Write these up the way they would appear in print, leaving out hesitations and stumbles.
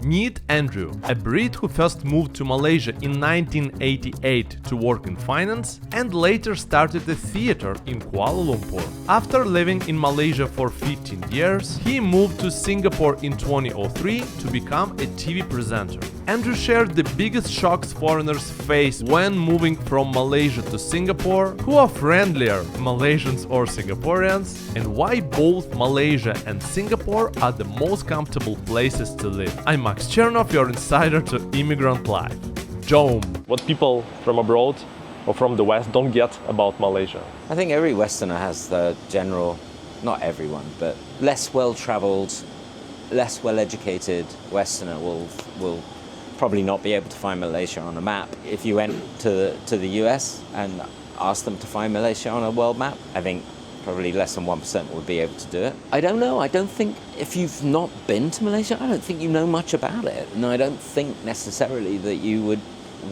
Meet Andrew, a Brit who first moved to Malaysia in 1988 to work in finance and later started a theater in Kuala Lumpur. After living in Malaysia for 15 years, he moved to Singapore in 2003 to become a TV presenter. Andrew shared the biggest shocks foreigners face when moving from Malaysia to Singapore, who are friendlier, Malaysians or Singaporeans, and why both Malaysia and Singapore are the most comfortable places to live. I'm Max Chernov, your insider to Immigrant Life. Jom. What people from abroad or from the West don't get about Malaysia? I think every Westerner has the general, not everyone, but less well-traveled, less well-educated Westerner will probably not be able to find Malaysia on a map. If you went to the US and asked them to find Malaysia on a world map, I think probably less than 1% would be able to do it. I don't know. I don't think, if you've not been to Malaysia, I don't think you know much about it. And I don't think necessarily that you would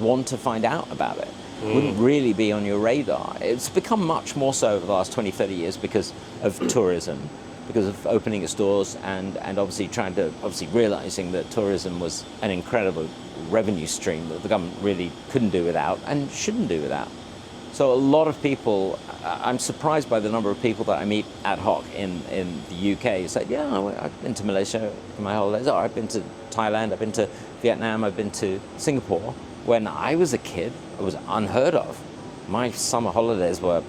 want to find out about it. It wouldn't really be on your radar. It's become much more so over the last 20, 30 years because of tourism, because of opening its doors and obviously realizing that tourism was an incredible revenue stream that the government really couldn't do without and shouldn't do without. So a lot of people, I'm surprised by the number of people that I meet ad hoc in the UK who say, yeah, I've been to Malaysia for my holidays, or I've been to Thailand, I've been to Vietnam, I've been to Singapore. When I was a kid, it was unheard of. My summer holidays were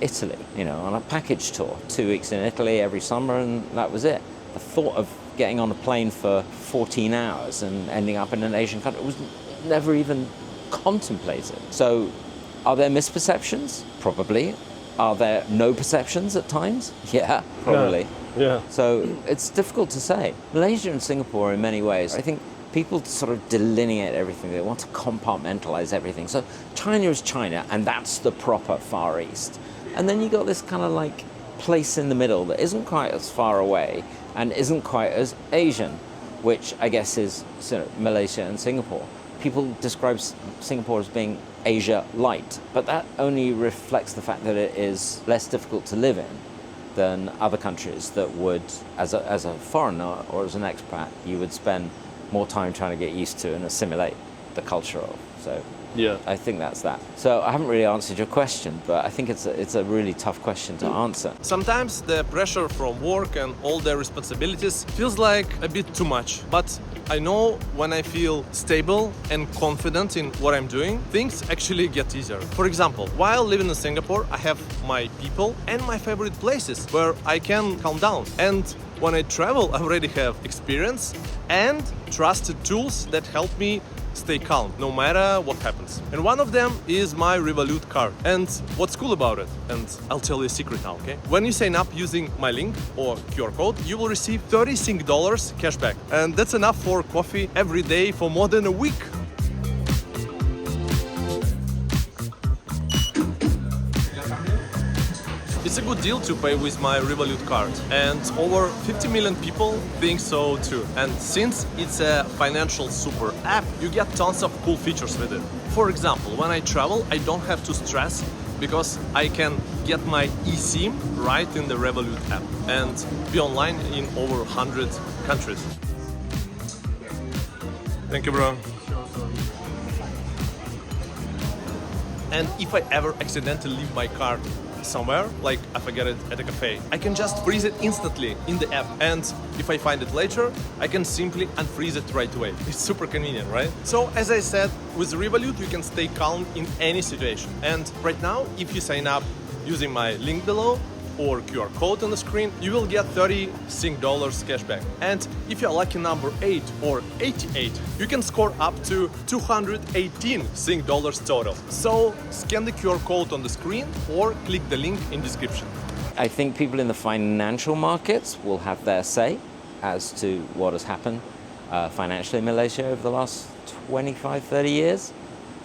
Italy, on a package tour, 2 weeks in Italy every summer, and that was it. The thought of getting on a plane for 14 hours and ending up in an Asian country was never even contemplated. So, are there misperceptions? Probably. Are there no perceptions at times? Yeah, probably. Yeah. So it's difficult to say. Malaysia and Singapore, in many ways, I think people sort of delineate everything. They want to compartmentalize everything. So China is China, and that's the proper Far East. And then you got this kind of like place in the middle that isn't quite as far away and isn't quite as Asian, which I guess is Malaysia and Singapore. People describe Singapore as being Asia light, but that only reflects the fact that it is less difficult to live in than other countries that would, as a foreigner or as an expat, you would spend more time trying to get used to and assimilate the culture of. So yeah, I think that's that. So I haven't really answered your question, but I think it's a really tough question to answer. Sometimes the pressure from work and all the responsibilities feels like a bit too much, but I know when I feel stable and confident in what I'm doing, things actually get easier. For example, while living in Singapore, I have my people and my favorite places where I can calm down. And when I travel, I already have experience and trusted tools that help me stay calm no matter what happens. And one of them is my Revolut card. And what's cool about it, and I'll tell you a secret now, okay? When you sign up using my link or QR code, you will receive $30 cashback. And that's enough for coffee every day for more than a week. It's a good deal to pay with my Revolut card, and over 50 million people think so too. And since it's a financial super app, you get tons of cool features with it. For example, when I travel, I don't have to stress because I can get my eSIM right in the Revolut app and be online in over 100 countries. Thank you, bro. And if I ever accidentally leave my card somewhere, like I forget it at a cafe, I can just freeze it instantly in the app, and if I find it later, I can simply unfreeze it right away. It's super convenient, right? So as I said, with Revolut you can stay calm in any situation. And right now, if you sign up using my link below or QR code on the screen, you will get $30 cashback. And if you're lucky number 8 or 88, you can score up to $218 total. So scan the QR code on the screen or click the link in description. I think people in the financial markets will have their say as to what has happened financially in Malaysia over the last 25, 30 years.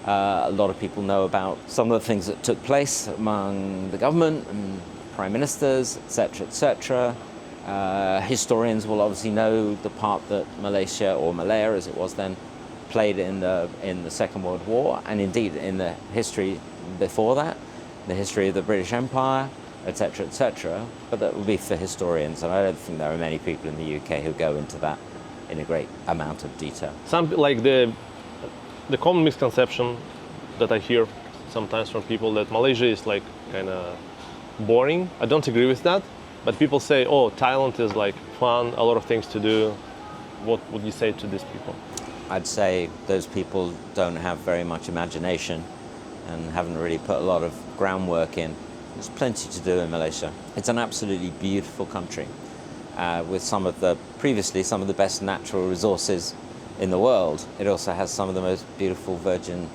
A lot of people know about some of the things that took place among the government and prime ministers, etc., etc. Historians will obviously know the part that Malaysia, or Malaya as it was then, played in the Second World War, and indeed in the history before that, the history of the British Empire, etc., etc. But that would be for historians, and I don't think there are many people in the UK who go into that in a great amount of detail. Some like the common misconception that I hear sometimes from people that Malaysia is like kind of boring. I don't agree with that, but people say, oh, Thailand is like fun, a lot of things to do. What would you say to these people? I'd say those people don't have very much imagination and haven't really put a lot of groundwork in. There's plenty to do in Malaysia. It's an absolutely beautiful country with some of the best natural resources in the world. It also has some of the most beautiful virgin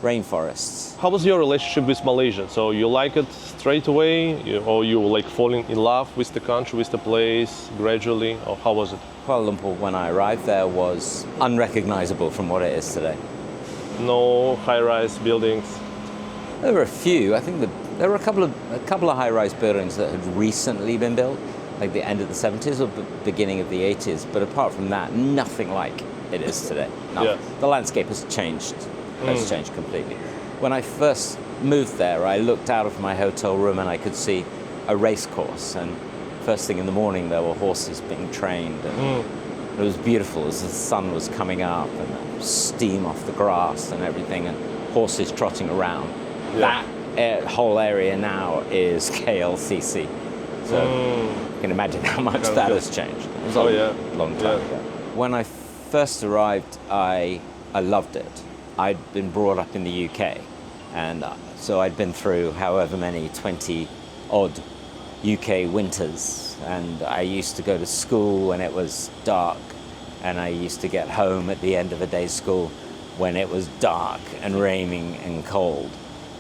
rainforests. How was your relationship with Malaysia? So you like it straight away, or you like falling in love with the country, with the place gradually, or how was it? Kuala Lumpur, when I arrived there, was unrecognizable from what it is today. No high-rise buildings. There were a few. I think there were a couple of high-rise buildings that had recently been built, like the end of the 70s or beginning of the 80s. But apart from that, nothing like it is today. Yeah. The landscape has changed. Has changed completely. When I first moved there, I looked out of my hotel room and I could see a race course. And first thing in the morning, there were horses being trained. And it was beautiful as the sun was coming up and steam off the grass and everything, and horses trotting around. Yeah. That whole area now is KLCC. So you can imagine how much that has changed. It was a long time ago. When I first arrived, I loved it. I'd been brought up in the UK, and so I'd been through however many 20-odd UK winters, and I used to go to school when it was dark, and I used to get home at the end of a day's school when it was dark and raining and cold.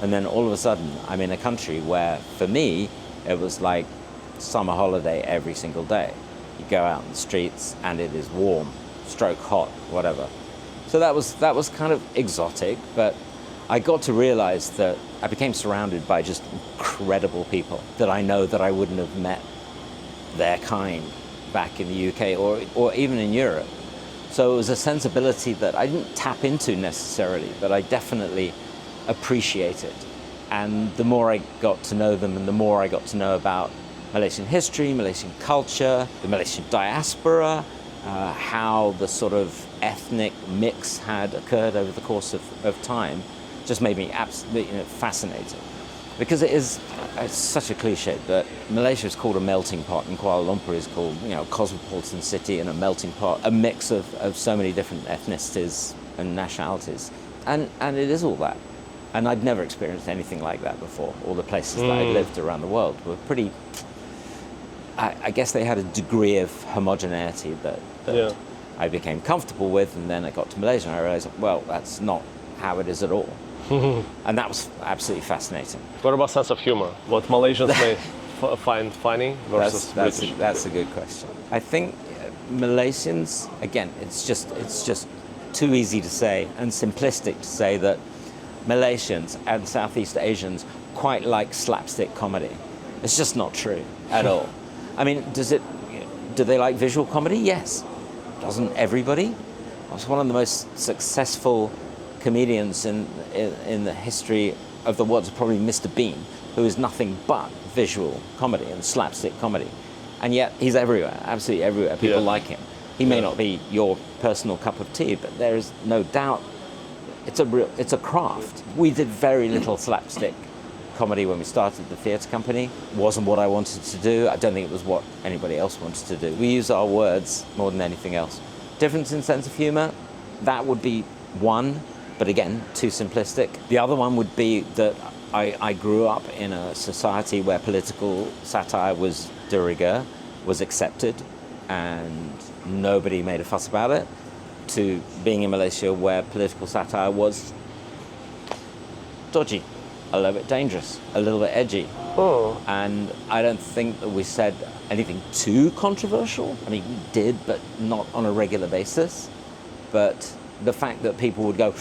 And then all of a sudden, I'm in a country where, for me, it was like summer holiday every single day. You go out in the streets and it is warm, stroke hot, whatever. So that was kind of exotic, but I got to realize that I became surrounded by just incredible people that I know that I wouldn't have met their kind back in the UK or even in Europe. So it was a sensibility that I didn't tap into necessarily, but I definitely appreciated. And the more I got to know them and the more I got to know about Malaysian history, Malaysian culture, the Malaysian diaspora, how the sort of ethnic mix had occurred over the course of time, just made me absolutely fascinated. Because it's such a cliche, but Malaysia is called a melting pot and Kuala Lumpur is called, a cosmopolitan city and a melting pot, a mix of so many different ethnicities and nationalities. And it is all that. And I'd never experienced anything like that before. All the places that I lived around the world were pretty, I guess they had a degree of homogeneity that I became comfortable with, and then I got to Malaysia and I realized, well, that's not how it is at all. And that was absolutely fascinating. What about sense of humor? What Malaysians may find funny versus British? That's a good question. I think Malaysians, again, it's just too easy to say and simplistic to say that Malaysians and Southeast Asians quite like slapstick comedy. It's just not true at all. I mean, do they like visual comedy? Yes. Doesn't everybody? I was one of the most successful comedians in the history of the world, probably Mr. Bean, who is nothing but visual comedy and slapstick comedy. And yet he's everywhere, absolutely everywhere. People like him. He may not be your personal cup of tea, but there is no doubt it's a craft. We did very little slapstick comedy when we started the theatre company. It wasn't what I wanted to do. I don't think it was what anybody else wanted to do. We use our words more than anything else. Difference in sense of humour, that would be one, but again, too simplistic. The other one would be that I grew up in a society where political satire was de rigueur, was accepted, and nobody made a fuss about it, to being in Malaysia where political satire was dodgy, a little bit dangerous, a little bit edgy. And I don't think that we said anything too controversial. I mean, we did, but not on a regular basis. But the fact that people would go,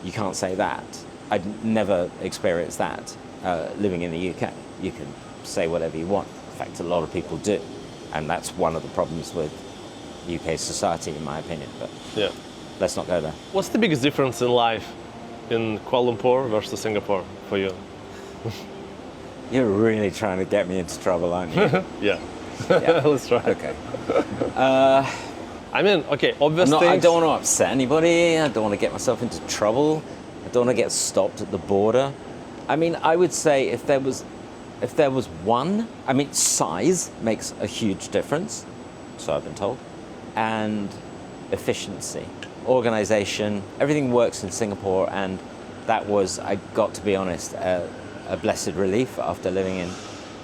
you can't say that, I'd never experienced that living in the UK. You can say whatever you want. In fact, a lot of people do. And that's one of the problems with UK society, in my opinion. But let's not go there. What's the biggest difference in life in Kuala Lumpur versus Singapore for you? You're really trying to get me into trouble, aren't you? Yeah. Let's try. Okay. I mean, okay, obvious things. I don't want to upset anybody. I don't want to get myself into trouble. I don't want to get stopped at the border. I mean, I would say if there was one, I mean, size makes a huge difference, so I've been told, and efficiency, organization, everything works in Singapore, and that was, I got to be honest, a blessed relief after living in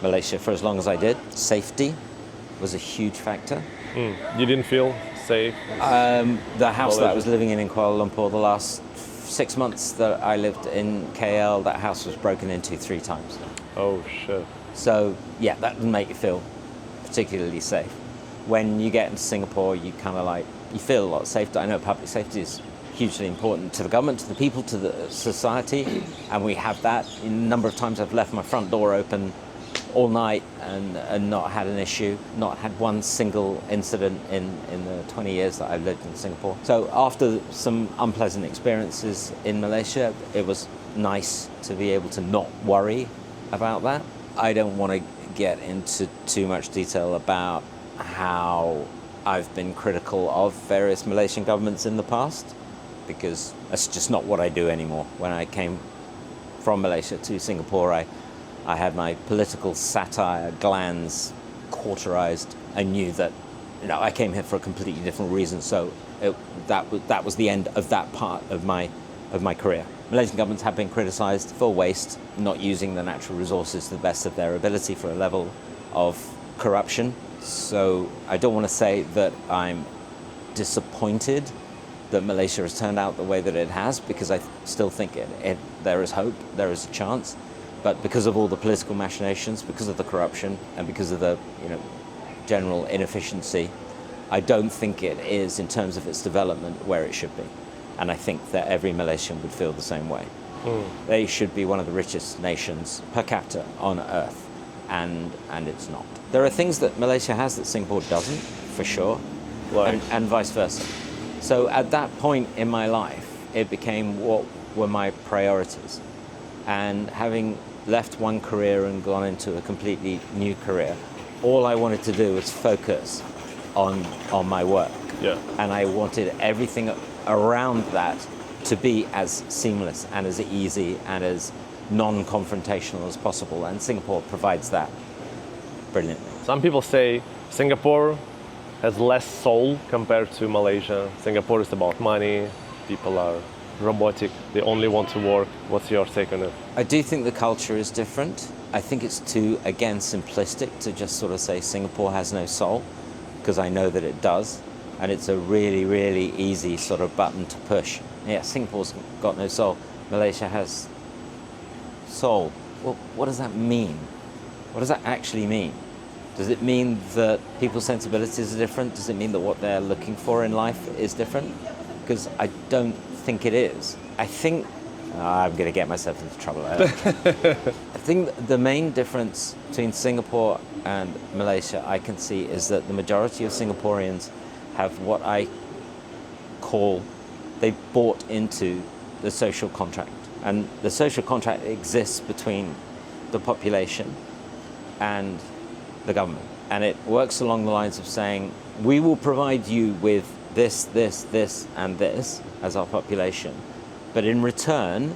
Malaysia for as long as I did. Safety was a huge factor. You didn't feel safe? The house that I was living in Kuala Lumpur, the last 6 months that I lived in KL, that house was broken into 3 times. Oh, shit. So, yeah, that doesn't make you feel particularly safe. When you get into Singapore, you kind of like, you feel a lot safer. I know public safety is hugely important to the government, to the people, to the society, and we have that. A number of times I've left my front door open all night and not had an issue, not had one single incident in the 20 years that I've lived in Singapore. So after some unpleasant experiences in Malaysia, it was nice to be able to not worry about that. I don't want to get into too much detail about how I've been critical of various Malaysian governments in the past, because that's just not what I do anymore. When I came from Malaysia to Singapore, I had my political satire glands cauterized. I knew that, I came here for a completely different reason. So that was the end of that part of my career. Malaysian governments have been criticized for waste, not using the natural resources to the best of their ability, for a level of corruption. So I don't want to say that I'm disappointed that Malaysia has turned out the way that it has, because I still think there is hope, there is a chance. But because of all the political machinations, because of the corruption, and because of the general inefficiency, I don't think it is, in terms of its development, where it should be. And I think that every Malaysian would feel the same way. They should be one of the richest nations per capita on earth, and it's not. There are things that Malaysia has that Singapore doesn't, for sure, and vice versa. So at that point in my life, it became what were my priorities. And having left one career and gone into a completely new career, all I wanted to do was focus on my work. Yeah. And I wanted everything around that to be as seamless and as easy and as non-confrontational as possible. And Singapore provides that brilliantly. Some people say Singapore has less soul compared to Malaysia. Singapore is about money, people are robotic, they only want to work. What's your take on it? I do think the culture is different. I think it's too, again, simplistic to just sort of say Singapore has no soul, because I know that it does. And it's a really, really easy sort of button to push. Yeah, Singapore's got no soul. Malaysia has soul. Well, what does that mean? What does that actually mean? Does it mean that people's sensibilities are different? Does it mean that what they're looking for in life is different? Because I don't think it is. I think I'm going to get myself into trouble. I think the main difference between Singapore and Malaysia I can see is that the majority of Singaporeans have what I call, they've bought into the social contract. And the social contract exists between the population and the government. And it works along the lines of saying, we will provide you with this, this, this, and this as our population. But in return,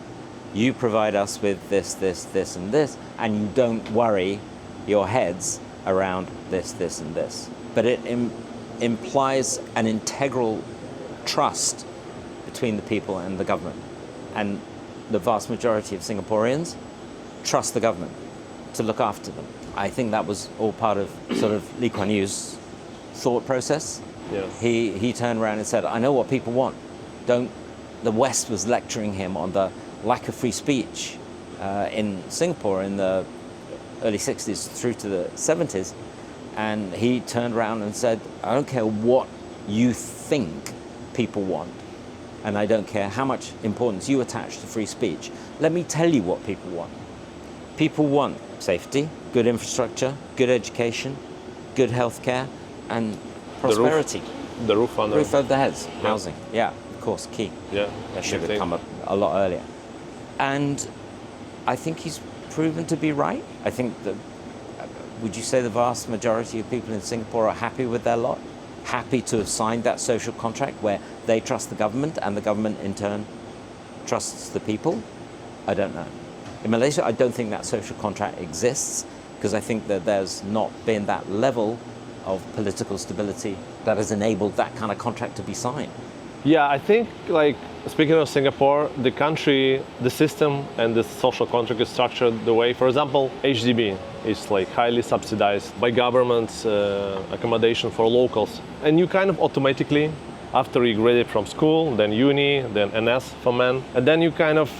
you provide us with this, this, this, and this, and you don't worry your heads around this, this, and this. But it implies an integral trust between the people and the government. And the vast majority of Singaporeans trust the government to look after them. I think that was all part of sort of Lee Kuan Yew's thought process. Yeah. He turned around and said, I know what people want. The West was lecturing him on the lack of free speech in Singapore in the early 60s through to the 70s. And he turned around and said, I don't care what you think people want, and I don't care how much importance you attach to free speech. Let me tell you what people want. People want safety, good infrastructure, good education, good healthcare, and prosperity. The roof on Roof over their heads, housing. Yeah, of course, key. Yeah. That should have come up a lot earlier. And I think he's proven to be right. I think that, would you say the vast majority of people in Singapore are happy with their lot? happy to have signed that social contract where they trust the government and the government in turn trusts the people? I don't know. In Malaysia, I don't think that social contract exists because I think that there's not been that level of political stability that has enabled that kind of contract to be signed. Yeah, I think, like, speaking of Singapore, the country, the system and the social contract is structured the way, for example, HDB is like highly subsidized by government's accommodation for locals. And you kind of automatically, after you graduate from school, then uni, then NS for men, and then you kind of,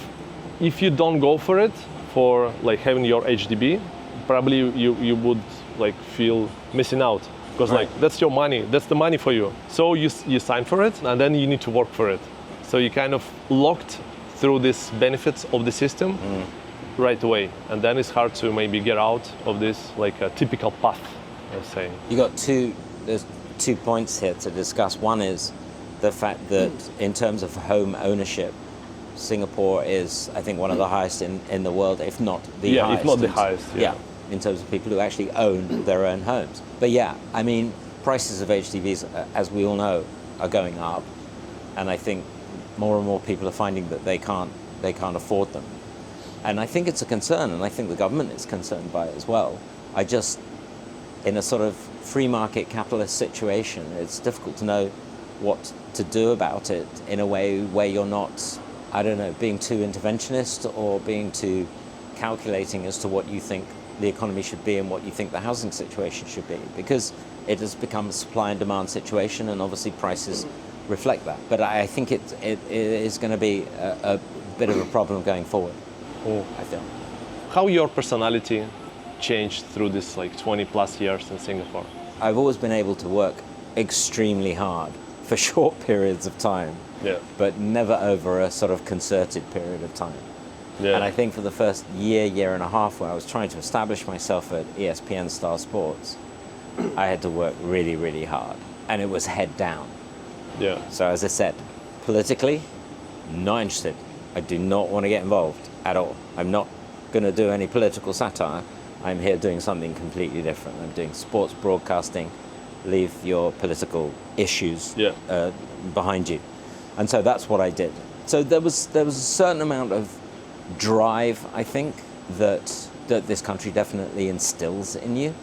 if you don't go for it, for like having your HDB, probably you would like feel missing out. Because Right. like that's your money, that's the money for you. So you sign for it and then you need to work for it. So you kind of locked through these benefits of the system right away. And then it's hard to maybe get out of this like a typical path, let's say. There's 2 points here to discuss. One is the fact that in terms of home ownership, Singapore is, I think, one of the highest in the world, if not the highest. Yeah, if not the highest. Yeah, in terms of people who actually own their own homes. But yeah, I mean, prices of HDBs, as we all know, are going up. And I think more and more people are finding that they can't afford them. And I think it's a concern, and I think the government is concerned by it as well. I just, in a sort of free market capitalist situation, it's difficult to know what to do about it in a way where you're not, I don't know, being too interventionist or being too calculating as to what you think the economy should be and what you think the housing situation should be, because it has become a supply and demand situation, and obviously prices reflect that. But I think it is going to be a bit of a problem going forward, I feel. How your personality changed through this like 20 plus years in Singapore? I've always been able to work extremely hard for short periods of time, but never over a sort of concerted period of time. Yeah. And I think for the first year and a half where I was trying to establish myself at ESPN Star Sports, I had to work really, really hard. And it was head down. Yeah. So as I said, politically, not interested. I do not want to get involved at all. I'm not going to do any political satire. I'm here doing something completely different. I'm doing sports broadcasting. Leave your political issues behind you. And so that's what I did. So there was a certain amount of drive, I think, that this country definitely instills in you.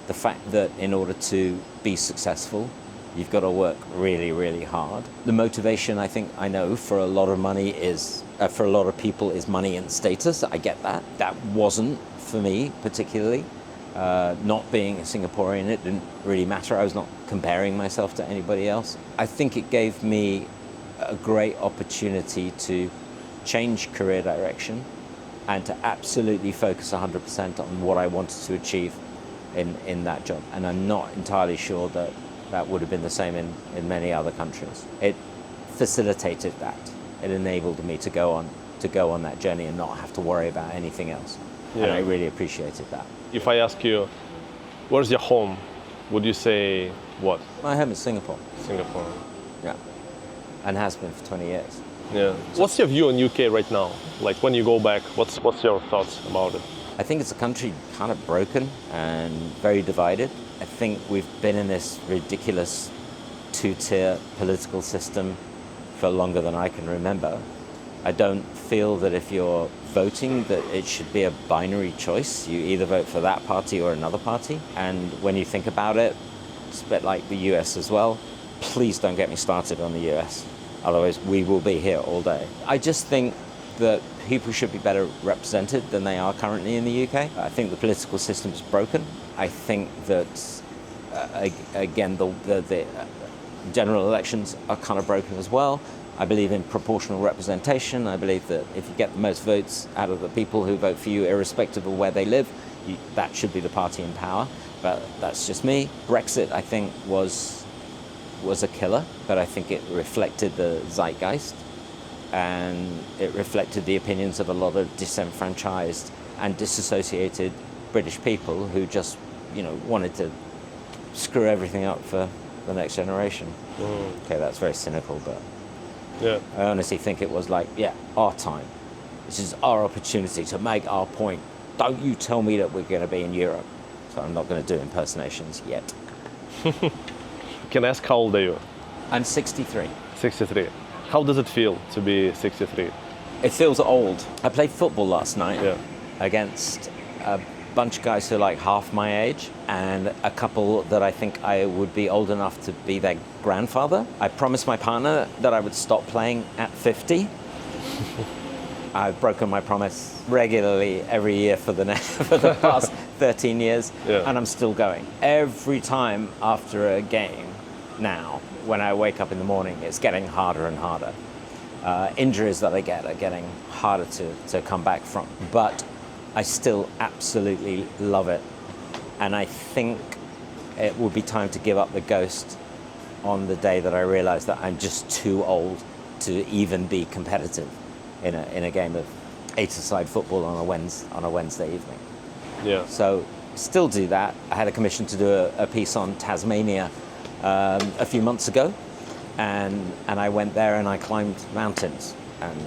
The fact that in order to be successful, you've got to work really, really hard. The motivation, I know for a lot of people is money and status. I get that. That wasn't for me particularly. Not being a Singaporean, it didn't really matter. I was not comparing myself to anybody else. I think it gave me a great opportunity to change career direction and to absolutely focus 100% on what I wanted to achieve in that job. And I'm not entirely sure that would have been the same in many other countries. It facilitated that. It enabled me to go on that journey and not have to worry about anything else. Yeah. And I really appreciated that. If I ask you, where's your home? Would you say what? My home is Singapore. Singapore. Yeah. And has been for 20 years. Yeah. What's your view on UK right now? Like when you go back, what's your thoughts about it? I think it's a country kind of broken and very divided. I think we've been in this ridiculous two-tier political system for longer than I can remember. I don't feel that if you're voting that it should be a binary choice. You either vote for that party or another party. And when you think about it, it's a bit like the US as well. Please don't get me started on the US. Otherwise, we will be here all day. I just think that people should be better represented than they are currently in the UK. I think the political system is broken. I think that, again, the general elections are kind of broken as well. I believe in proportional representation. I believe that if you get the most votes out of the people who vote for you, irrespective of where they live, that should be the party in power. But that's just me. Brexit, I think, was a killer, but I think it reflected the zeitgeist and it reflected the opinions of a lot of disenfranchised and disassociated British people who just, wanted to screw everything up for the next generation. Okay, that's very cynical, but I honestly think it was like, our time. This is our opportunity to make our point. Don't you tell me that we're going to be in Europe. So I'm not going to do impersonations yet. Can I ask how old are you? I'm 63. 63. How does it feel to be 63? It feels old. I played football last night Yeah. against a bunch of guys who are like half my age and a couple that I think I would be old enough to be their grandfather. I promised my partner that I would stop playing at 50. I've broken my promise regularly every year for the past 13 years, Yeah. and I'm still going. Every time after a game now, when I wake up in the morning, it's getting harder and harder. Injuries that I get are getting harder to come back from. But I still absolutely love it. And I think it will be time to give up the ghost on the day that I realize that I'm just too old to even be competitive in a game of 8-a-side football on a Wednesday evening. Yeah. So still do that. I had a commission to do a piece on Tasmania a few months ago, and I went there and I climbed mountains, and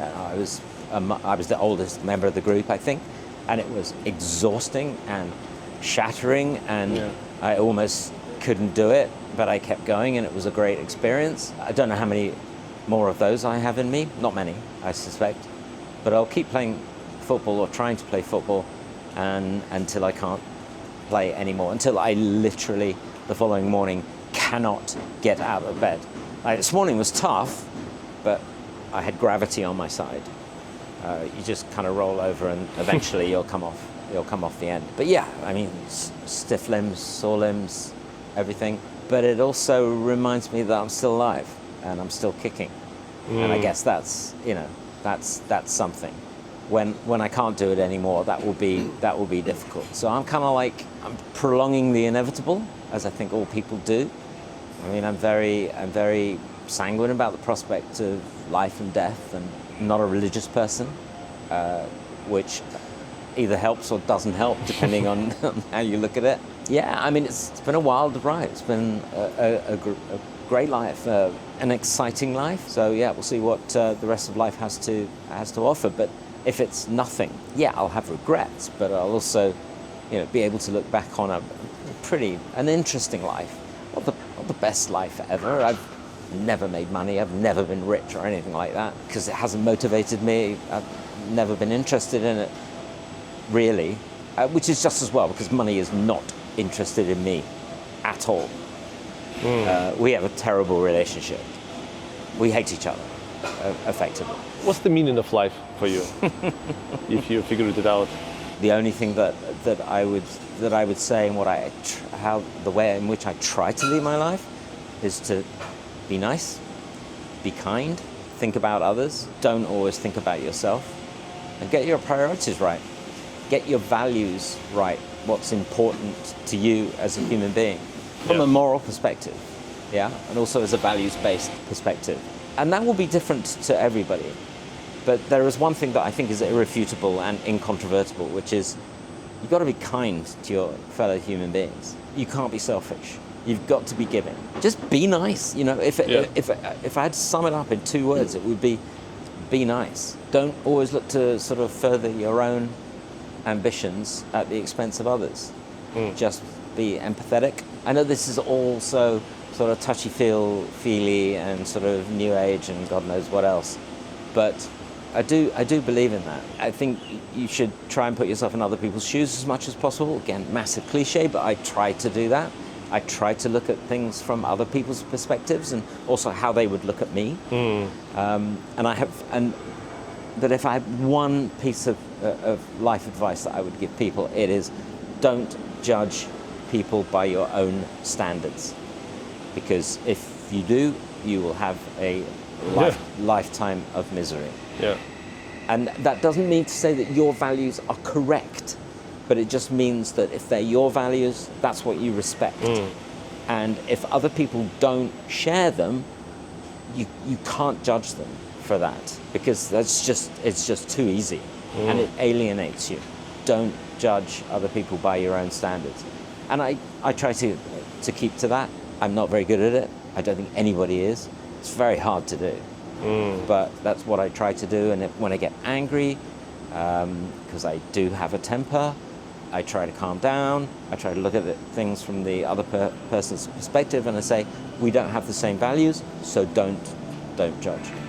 I was the oldest member of the group, I think, and it was exhausting and shattering, and I almost couldn't do it, but I kept going, and it was a great experience. I don't know how many more of those I have in me. Not many, I suspect, but I'll keep playing football or trying to play football and until I can't play anymore, until I literally the following morning cannot get out of bed. This morning was tough, but I had gravity on my side. You just kind of roll over and eventually you'll come off the end. But yeah, I mean, stiff limbs, sore limbs, everything. But it also reminds me that I'm still alive and I'm still kicking. And I guess that's something. When I can't do it anymore, that will be difficult. So I'm kind of like, I'm prolonging the inevitable, as I think all people do. I mean, I'm very sanguine about the prospect of life and death, and I'm not a religious person, which either helps or doesn't help, depending on how you look at it. Yeah, I mean, it's been a wild ride. It's been a great life, an exciting life. So yeah, we'll see what the rest of life has to offer. But if it's nothing, yeah, I'll have regrets, but I'll also, be able to look back on an interesting life. Not the best life ever. I've never made money. I've never been rich or anything like that because it hasn't motivated me. I've never been interested in it, really, which is just as well because money is not interested in me at all. We have a terrible relationship. We hate each other, effectively. What's the meaning of life for you, if you figured it out? The only thing that I would say, and the way in which I try to live my life, is to be nice, be kind, think about others, don't always think about yourself, and get your priorities right. Get your values right. What's important to you as a human being, from a moral perspective, and also as a values-based perspective. And that will be different to everybody. But there is one thing that I think is irrefutable and incontrovertible, which is you've got to be kind to your fellow human beings. You can't be selfish. You've got to be giving. Just be nice. If I had to sum it up in 2 words, it would be nice. Don't always look to sort of further your own ambitions at the expense of others. Just be empathetic. I know this is also sort of touchy-feely and sort of new age and God knows what else, but I do believe in that. I think you should try and put yourself in other people's shoes as much as possible. Again, massive cliche, but I try to do that. I try to look at things from other people's perspectives and also how they would look at me. But if I had one piece of life advice that I would give people, it is don't judge people by your own standards. Because if you do, you will have a lifetime of misery. Yeah. And that doesn't mean to say that your values are correct, but it just means that if they're your values, that's what you respect. And if other people don't share them, you can't judge them for that, because it's just too easy, and it alienates you. Don't judge other people by your own standards. And I try to keep to that. I'm not very good at it. I don't think anybody is. It's very hard to do. But that's what I try to do. And when I get angry, because I do have a temper, I try to calm down. I try to look at things from the other person's perspective, and I say, we don't have the same values, so don't judge.